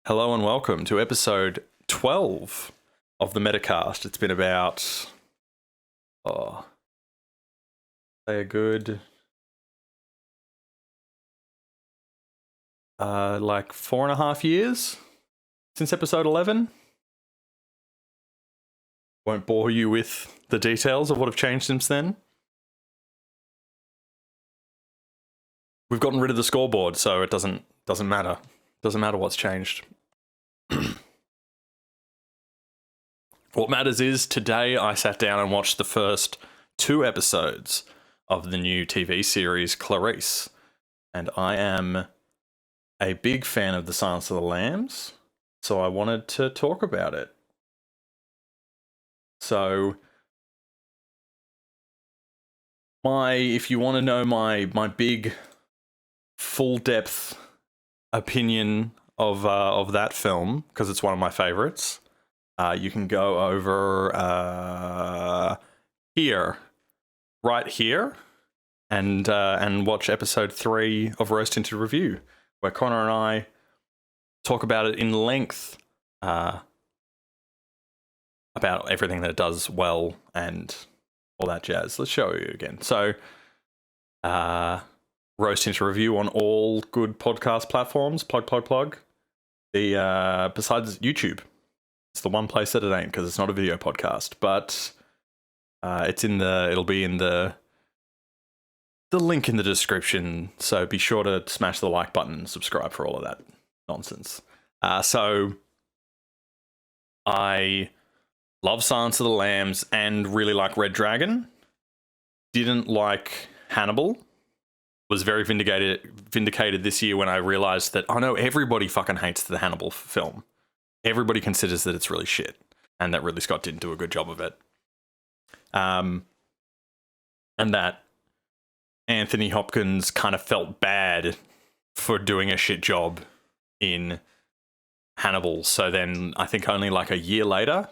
Hello and welcome to episode 12 of the METAcast. It's been about, say a good, like 4.5 years since episode 11. Won't bore you with the details of what have changed since then. We've gotten rid of the scoreboard, so it doesn't matter. Doesn't matter what's changed. What matters is today I sat down and watched the first 2 episodes of the new TV series CLARICE, and I am a big fan of the Silence of the Lambs, so I wanted to talk about it. So, if you want to know my big, full-depth opinion of that film, because it's one of my favorites, you can go over right here, and watch episode 3 of Roast Tinted Review, where Connor and I talk about it in length, about everything that it does well and all that jazz. Let's show you again. So, Roast Tinted Review on all good podcast platforms. Plug. Besides YouTube. It's the one place that it ain't, because it's not a video podcast, but it'll be in the link in the description, so be sure to smash the like button and subscribe for all of that nonsense. So I love Silence of the Lambs and really like Red Dragon. Didn't like Hannibal. Was very vindicated this year when I realized that, oh no, everybody fucking hates the Hannibal film. Everybody considers that it's really shit, and that Ridley Scott didn't do a good job of it. And that Anthony Hopkins kind of felt bad for doing a shit job in Hannibal. So then I think only like a year later,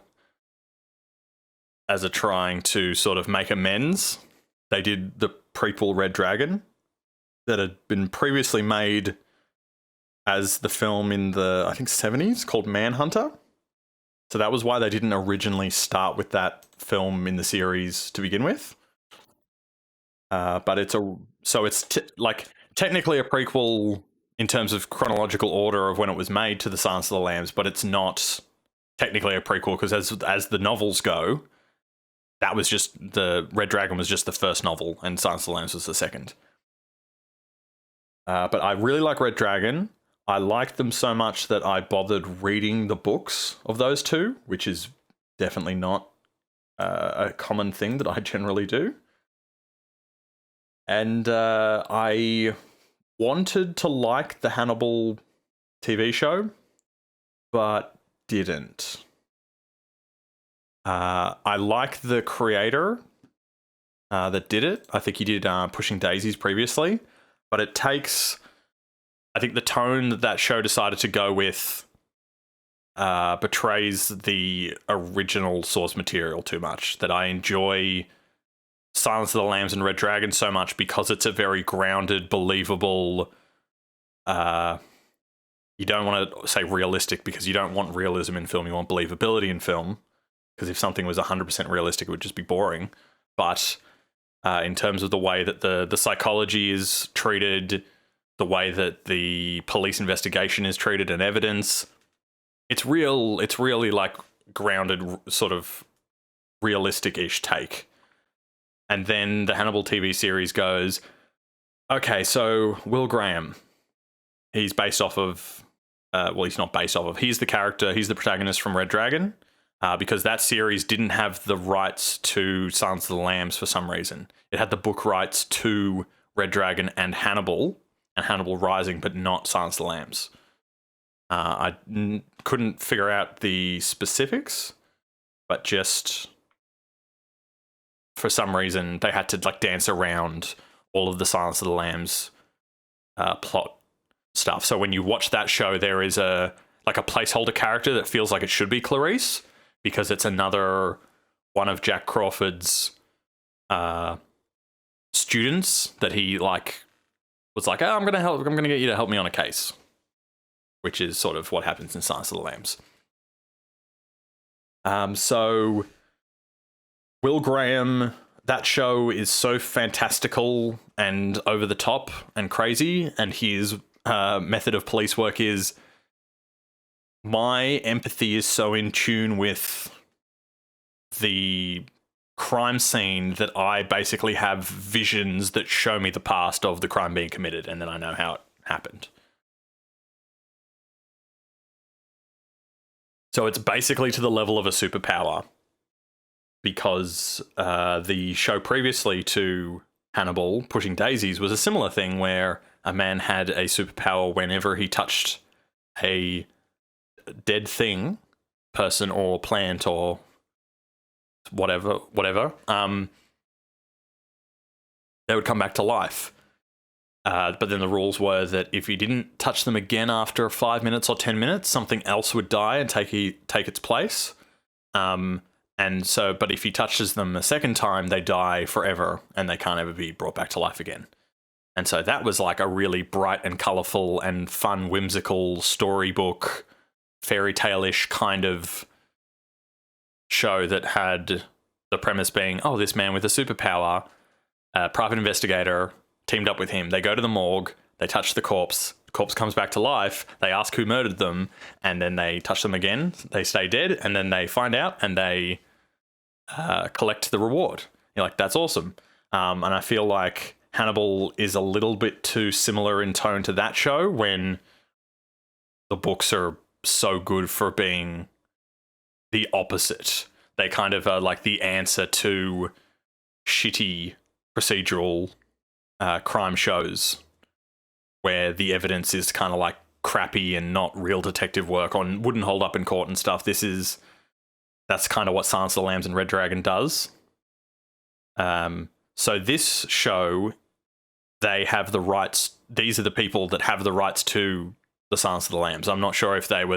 as a trying to sort of make amends, they did the prequel Red Dragon that had been previously made as the film in the, I think, 70s called Manhunter. So that was why they didn't originally start with that film in the series to begin with. But it's technically a prequel in terms of chronological order of when it was made to the Silence of the Lambs, but it's not technically a prequel because as the novels go, that was just the Red Dragon was just the first novel and Silence of the Lambs was the second. But I really like Red Dragon. I liked them so much that I bothered reading the books of those two, which is definitely not a common thing that I generally do. And I wanted to like the Hannibal TV show, but didn't. I like the creator that did it. I think he did Pushing Daisies previously, but it takes... I think the tone that show decided to go with betrays the original source material too much. That I enjoy Silence of the Lambs and Red Dragon so much because it's a very grounded, believable... you don't want to say realistic because you don't want realism in film, you want believability in film. Because if something was 100% realistic, it would just be boring. But in terms of the way that the psychology is treated... the way that the police investigation is treated and evidence, it's really like grounded, sort of realistic-ish take. And then the Hannibal TV series goes, okay, so Will Graham, he's based off of, he's not based off of, he's the character, he's the protagonist from Red Dragon, because that series didn't have the rights to Silence of the Lambs for some reason. It had the book rights to Red Dragon and Hannibal Rising, but not Silence of the Lambs. I couldn't figure out the specifics, but just for some reason they had to like dance around all of the Silence of the Lambs plot stuff. So when you watch that show, there is a placeholder character that feels like it should be Clarice because it's another one of Jack Crawford's students that he was like, oh, I'm gonna get you to help me on a case. which is sort of what happens in Silence of the Lambs. So Will Graham, that show is so fantastical and over the top and crazy, and his method of police work is, my empathy is so in tune with the crime scene that I basically have visions that show me the past of the crime being committed, and then I know how it happened. So it's basically to the level of a superpower, because the show previously to Hannibal, Pushing Daisies, was a similar thing where a man had a superpower whenever he touched a dead thing, person or plant or whatever, they would come back to life. But then the rules were that if you didn't touch them again after 5 minutes or 10 minutes, something else would die and take its place. And so, but if he touches them a second time, they die forever and they can't ever be brought back to life again. And so that was like a really bright and colourful and fun, whimsical storybook, fairy tale-ish kind of show that had the premise being, oh, this man with a superpower, private investigator, teamed up with him. They go to the morgue, they touch the corpse comes back to life, they ask who murdered them, and then they touch them again, they stay dead, and then they find out, and they collect the reward. You're like, that's awesome. And I feel like Hannibal is a little bit too similar in tone to that show, when the books are so good for being the opposite. They kind of are like the answer to shitty procedural crime shows where the evidence is kind of like crappy and not real detective work, on wouldn't hold up in court and stuff. That's kind of what Silence of the Lambs and Red Dragon does. So this show, they have the rights. These are the people that have the rights to the Silence of the Lambs. I'm not sure if they've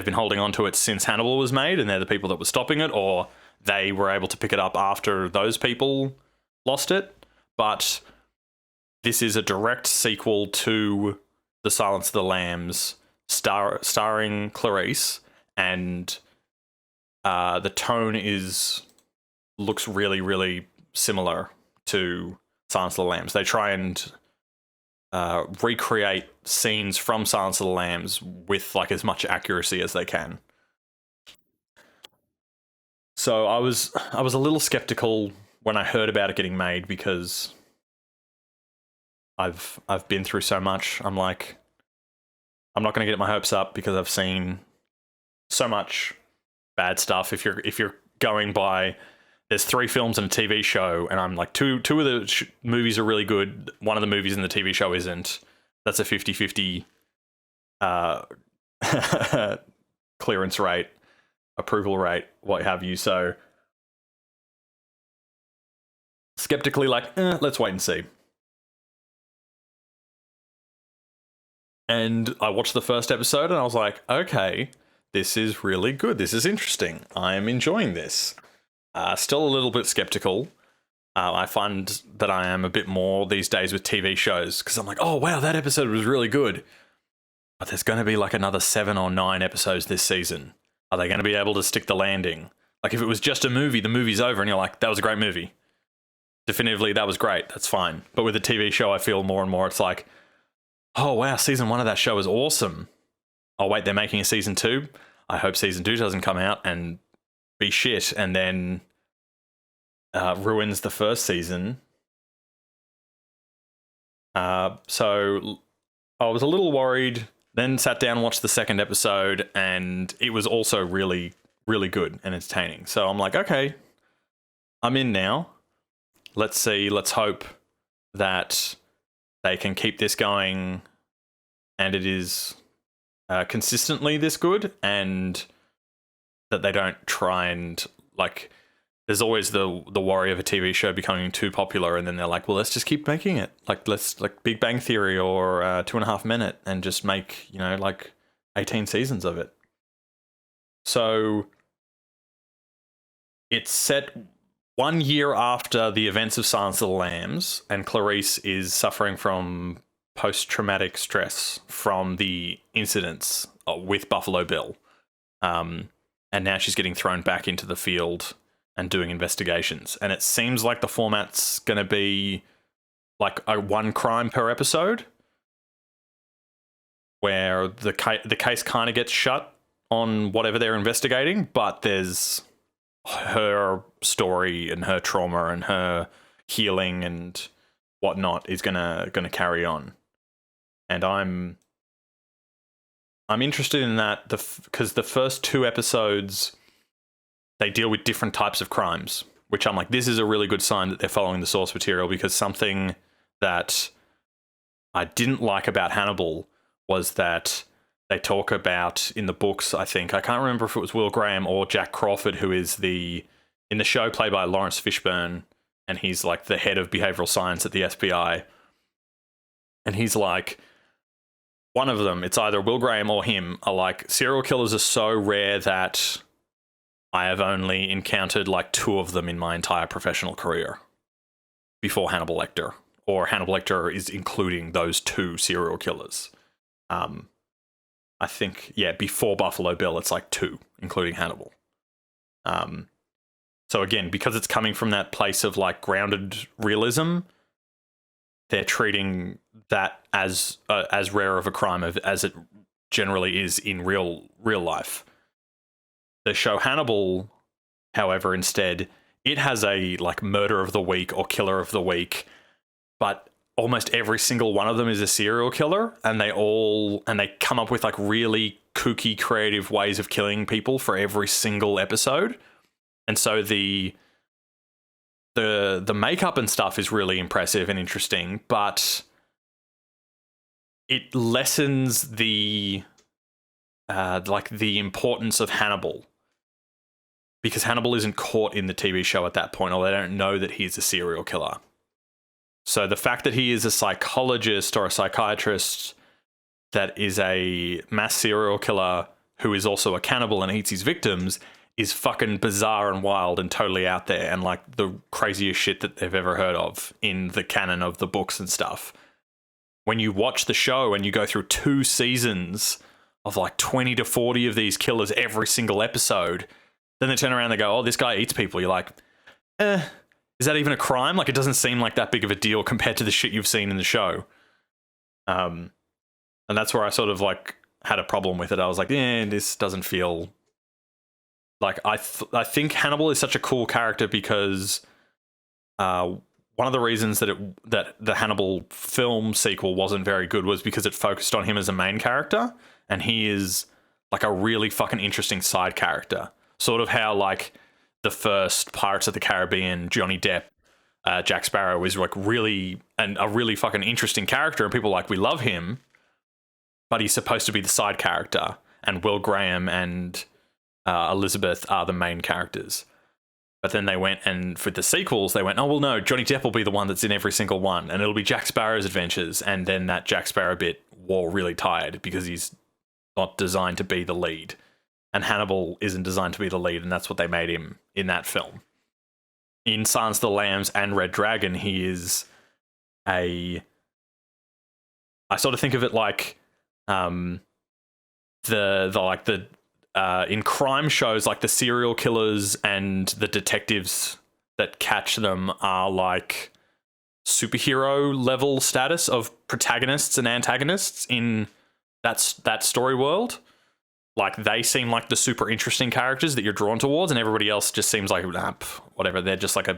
been holding on to it since Hannibal was made and they're the people that were stopping it, or they were able to pick it up after those people lost it. But this is a direct sequel to The Silence of the Lambs, starring Clarice, and the tone looks really, really similar to Silence of the Lambs. They try and recreate scenes from Silence of the Lambs with like as much accuracy as they can. So I was a little skeptical when I heard about it getting made, because I've been through so much. I'm like, I'm not going to get my hopes up because I've seen so much bad stuff. If you're going by, there's 3 films and a TV show, and I'm like, two of the movies are really good. One of the movies in the TV show isn't. That's a 50-50 clearance rate, approval rate, what have you. So skeptically like, let's wait and see. And I watched the first episode and I was like, okay, this is really good. This is interesting. I am enjoying this. Still a little bit skeptical. I find that I am a bit more these days with TV shows, because I'm like, oh, wow, that episode was really good. But there's going to be like another 7 or 9 episodes this season. Are they going to be able to stick the landing? Like, if it was just a movie, the movie's over and you're like, that was a great movie. Definitively, that was great. That's fine. But with a TV show, I feel more and more it's like, oh, wow, season 1 of that show was awesome. Oh, wait, they're making a season 2? I hope season 2 doesn't come out and be shit and then ruins the first season. So I was a little worried, then sat down and watched the second episode, and it was also really, really good and entertaining. So I'm like, okay, I'm in now. Let's see, let's hope that they can keep this going and it is consistently this good, and that they don't try and, like, there's always the worry of a TV show becoming too popular and then they're like, well, let's just keep making it. Like, let's, like Big Bang Theory or 2.5 Men, and just make, like 18 seasons of it. So it's set 1 year after the events of Silence of the Lambs, and Clarice is suffering from post-traumatic stress from the incidents with Buffalo Bill. And now she's getting thrown back into the field and doing investigations. And it seems like the format's going to be like a one crime per episode, where the case kind of gets shut on whatever they're investigating, but there's her story and her trauma and her healing and whatnot is gonna carry on. And I'm interested in that because the first 2 episodes, they deal with different types of crimes, which I'm like, this is a really good sign that they're following the source material, because something that I didn't like about Hannibal was that they talk about in the books, I can't remember if it was Will Graham or Jack Crawford, who is in the show played by Lawrence Fishburne, and he's like the head of behavioral science at the FBI. And he's like, one of them, it's either Will Graham or him, are like, serial killers are so rare that I have only encountered like 2 of them in my entire professional career before Hannibal Lecter, or Hannibal Lecter is including those 2 serial killers. I think, before Buffalo Bill, it's like 2, including Hannibal. So again, because it's coming from that place of like grounded realism, they're treating that as rare of a crime as it generally is in real life. The show Hannibal, however, instead, it has a like murder of the week or killer of the week, but almost every single one of them is a serial killer, and they come up with like really kooky, creative ways of killing people for every single episode. And so the makeup and stuff is really impressive and interesting, but it lessens the importance of Hannibal, because Hannibal isn't caught in the TV show at that point, or they don't know that he's a serial killer. So the fact that he is a psychologist or a psychiatrist that is a mass serial killer who is also a cannibal and eats his victims is fucking bizarre and wild and totally out there, and like the craziest shit that they've ever heard of in the canon of the books and stuff. When you watch the show and you go through 2 seasons of like 20 to 40 of these killers every single episode, then they turn around and they go, oh, this guy eats people. You're like, is that even a crime? Like, it doesn't seem like that big of a deal compared to the shit you've seen in the show. And that's where I sort of like had a problem with it. I was like, this doesn't feel like, I think Hannibal is such a cool character because one of the reasons that the Hannibal film sequel wasn't very good was because it focused on him as a main character, and he is like a really fucking interesting side character. Sort of how like the first Pirates of the Caribbean, Johnny Depp, Jack Sparrow is like really a really fucking interesting character, and people like, we love him, but he's supposed to be the side character, and Will Graham and Elizabeth are the main characters. But then they went, and for the sequels, they went, oh, well, no, Johnny Depp will be the one that's in every single one, and it'll be Jack Sparrow's adventures. And then that Jack Sparrow bit wore really tired because he's not designed to be the lead. And Hannibal isn't designed to be the lead, and that's what they made him in that film. In Silence of the Lambs and Red Dragon, he is I sort of think of it like in crime shows, like the serial killers and the detectives that catch them are like superhero level status of protagonists and antagonists in that story world. Like, they seem like the super interesting characters that you're drawn towards, and everybody else just seems like, whatever. They're just like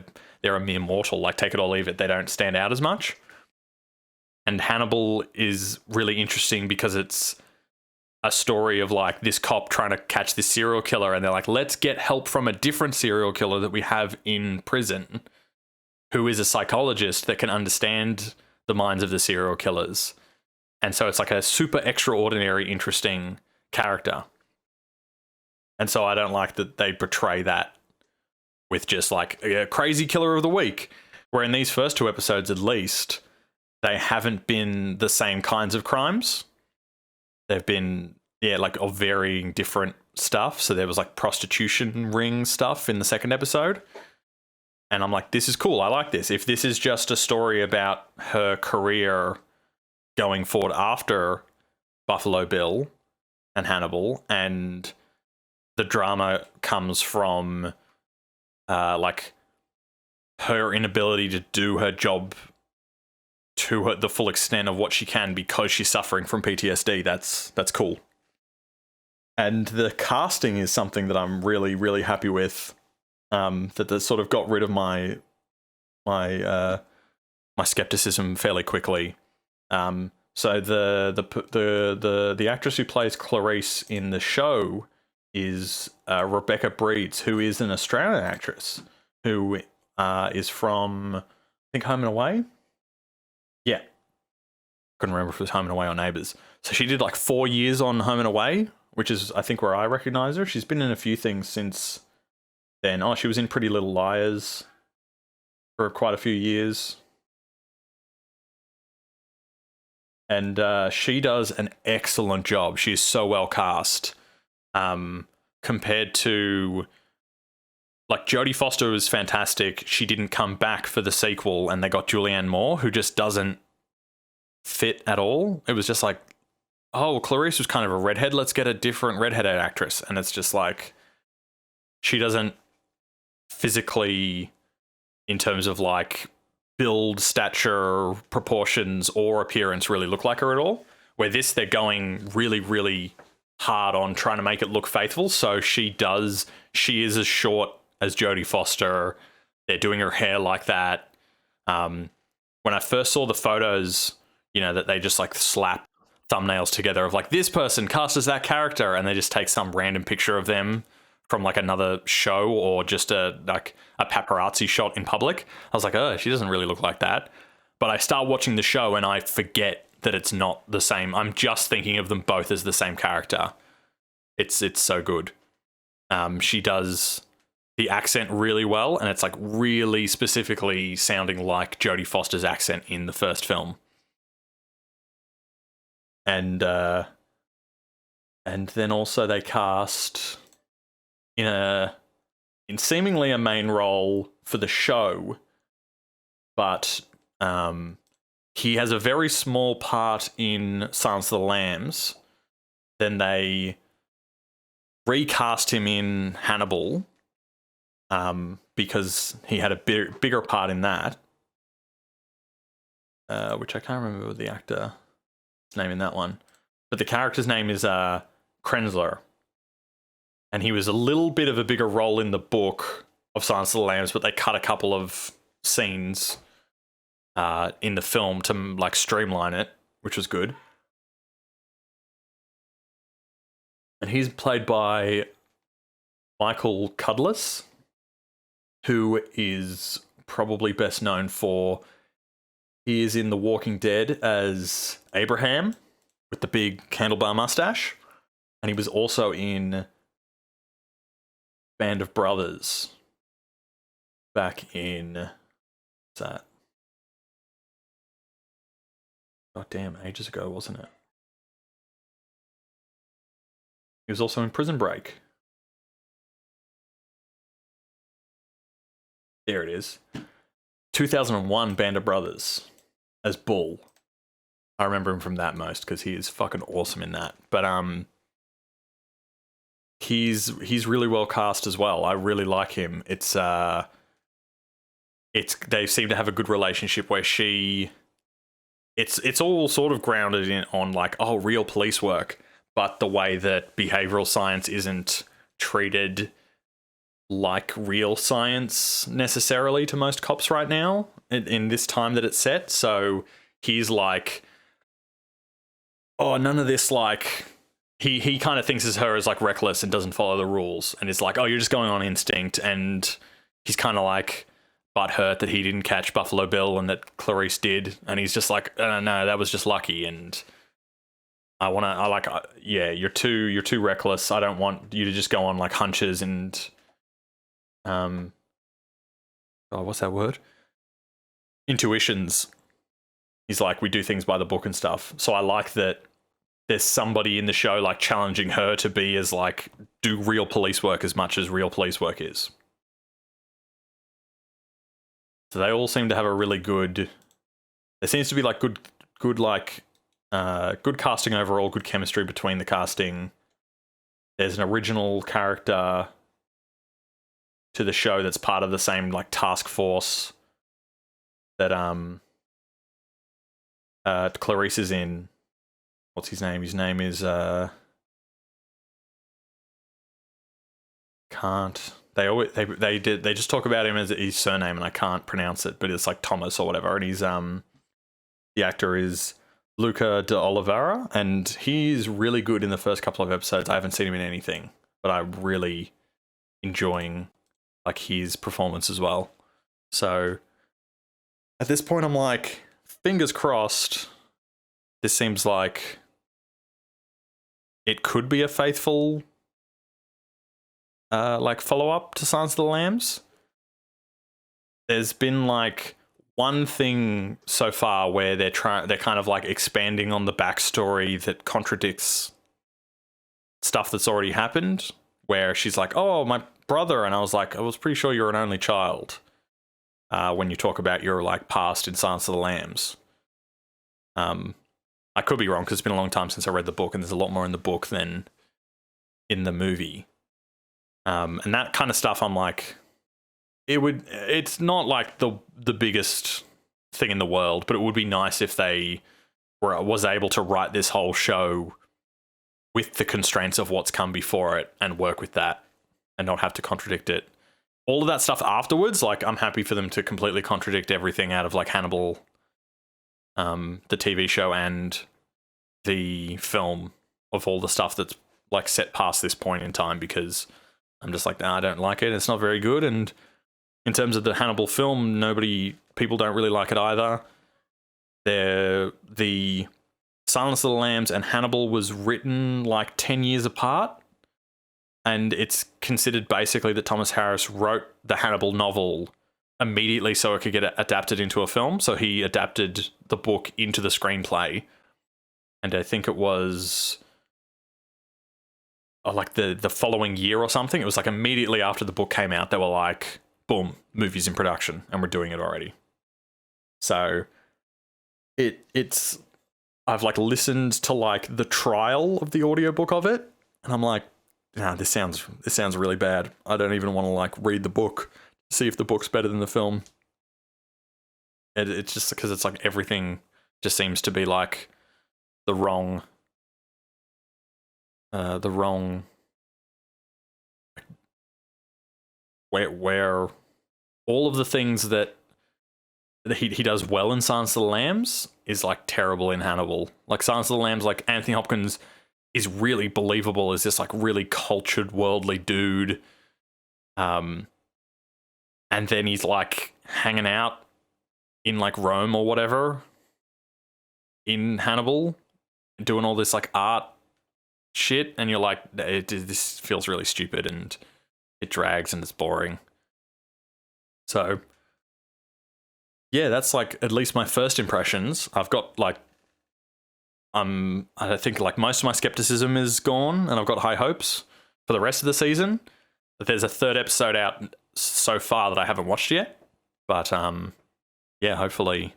they're a mere mortal. Like, take it or leave it. They don't stand out as much. And Hannibal is really interesting because it's a story of like this cop trying to catch this serial killer, and they're like, let's get help from a different serial killer that we have in prison, who is a psychologist that can understand the minds of the serial killers. And so it's like a super extraordinary, interesting character. And so I don't like that they portray that with just like a crazy killer of the week, where in these first 2 episodes, at least, they haven't been the same kinds of crimes. They've been, like of varying different stuff. So there was like prostitution ring stuff in the second episode. And I'm like, this is cool. I like this. If this is just a story about her career going forward after Buffalo Bill and Hannibal, and the drama comes from like her inability to do her job to the full extent of what she can because she's suffering from PTSD. That's cool. And the casting is something that I'm really, really happy with. That sort of got rid of my skepticism fairly quickly. So the actress who plays Clarice in the show is Rebecca Breeds, who is an Australian actress who is from, I think, Home and Away. Yeah, couldn't remember if it was Home and Away or Neighbours. So she did like 4 years on Home and Away, which is, I think, where I recognise her. She's been in a few things since then. Oh, she was in Pretty Little Liars for quite a few years. And she does an excellent job. She's so well cast. Compared to, like, Jodie Foster was fantastic. She didn't come back for the sequel, and they got Julianne Moore, who just doesn't fit at all. It was just like, oh, Clarice was kind of a redhead. Let's get a different redheaded actress. And it's just like, she doesn't physically, in terms of like build, stature, proportions, or appearance, really look like her at all. Where this, they're going really, really hard on trying to make it look faithful. So she is as short as Jodie Foster. They're doing her hair like that. When I first saw the photos, that they just like slap thumbnails together of like, this person cast as that character, and they just take some random picture of them from like another show or just a paparazzi shot in public. I was like, oh, she doesn't really look like that. But I start watching the show and I forget that it's not the same. I'm just thinking of them both as the same character. It's so good. She does the accent really well, and it's like really specifically sounding like Jodie Foster's accent in the first film. And then also they cast in seemingly a main role for the show, but he has a very small part in Silence of the Lambs. Then they recast him in Hannibal because he had a bigger part in that, which I can't remember the actor's name in that one. But the character's name is Krenzler. And he was a little bit of a bigger role in the book of Silence of the Lambs, but they cut a couple of scenes in the film to like streamline it, which was good. And he's played by Michael Cudlitz, who is probably best known for, he is in The Walking Dead as Abraham with the big handlebar mustache. And he was also in Band of Brothers back in, what's that? God damn, ages ago, wasn't it? He was also in Prison Break. There it is. 2001 Band of Brothers as Bull. I remember him from that most because he is fucking awesome in that. But he's really well cast as well. I really like him. They seem to have a good relationship where it's all sort of grounded on like, oh, real police work, but the way that behavioral science isn't treated like real science necessarily to most cops right now in this time that it's set. So he's like, oh, none of this, like, he kind of thinks of her as like reckless and doesn't follow the rules, and it's like, oh, you're just going on instinct. And he's kind of like butthurt that he didn't catch Buffalo Bill and that Clarice did, and he's just like, no, that was just lucky, and you're too reckless. I don't want you to just go on like hunches and what's that word? Intuitions. He's like, we do things by the book and stuff. So I like that there's somebody in the show like challenging her to be as like, do real police work as much as real police work is. So they all seem to have a really good, there seems to be like good like Good casting overall, good chemistry between the casting. There's an original character to the show that's part of the same like task force that Clarice is in. What's his name? His name is can't. They just talk about him as his surname and I can't pronounce it, but it's like Thomas or whatever. And he's the actor is Luca de Oliveira, and he's really good in the first couple of episodes. I haven't seen him in anything, but I'm really enjoying like his performance as well. So at this point, I'm like, fingers crossed. This seems like it could be a faithful like follow-up to Silence of the Lambs. There's been like one thing so far where they're kind of like expanding on the backstory that contradicts stuff that's already happened, where she's like, oh, my brother, and I was like, I was pretty sure you're an only child when you talk about your like past in Silence of the Lambs. I could be wrong because it's been a long time since I read the book, and there's a lot more in the book than in the movie. And that kind of stuff, I'm like, it's not like the biggest thing in the world, but it would be nice if they was able to write this whole show with the constraints of what's come before it and work with that and not have to contradict it. All of that stuff afterwards, like, I'm happy for them to completely contradict everything out of like Hannibal, the TV show and the film, of all the stuff that's like set past this point in time, because I'm just like, nah, I don't like it. It's not very good. And in terms of the Hannibal film, people don't really like it either. The Silence of the Lambs and Hannibal was written like 10 years apart. And it's considered basically that Thomas Harris wrote the Hannibal novel immediately so it could get adapted into a film. So he adapted the book into the screenplay. And I think it was like the following year or something. It was like immediately after the book came out, they were like, boom, movie's in production and we're doing it already. So it's I've like listened to like the trial of the audiobook of it, and I'm like, nah, this sounds really bad. I don't even want to like read the book to see if the book's better than the film. It's just because it's like everything just seems to be like the wrong where all of the things that he does well in Silence of the Lambs is like terrible in Hannibal. Like Silence of the Lambs, like Anthony Hopkins is really believable as this like really cultured, worldly dude. And then he's like hanging out in like Rome or whatever in Hannibal, doing all this like art shit, and you're like, this feels really stupid and it drags and it's boring. So yeah, that's like at least my first impressions. I've got like I think like most of my skepticism is gone, and I've got high hopes for the rest of the season. There's a third episode out so far that I haven't watched yet, but yeah, hopefully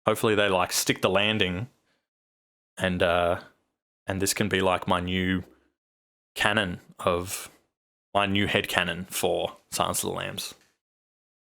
they like stick the landing, and this can be like my new canon of my new headcanon for Silence of the Lambs.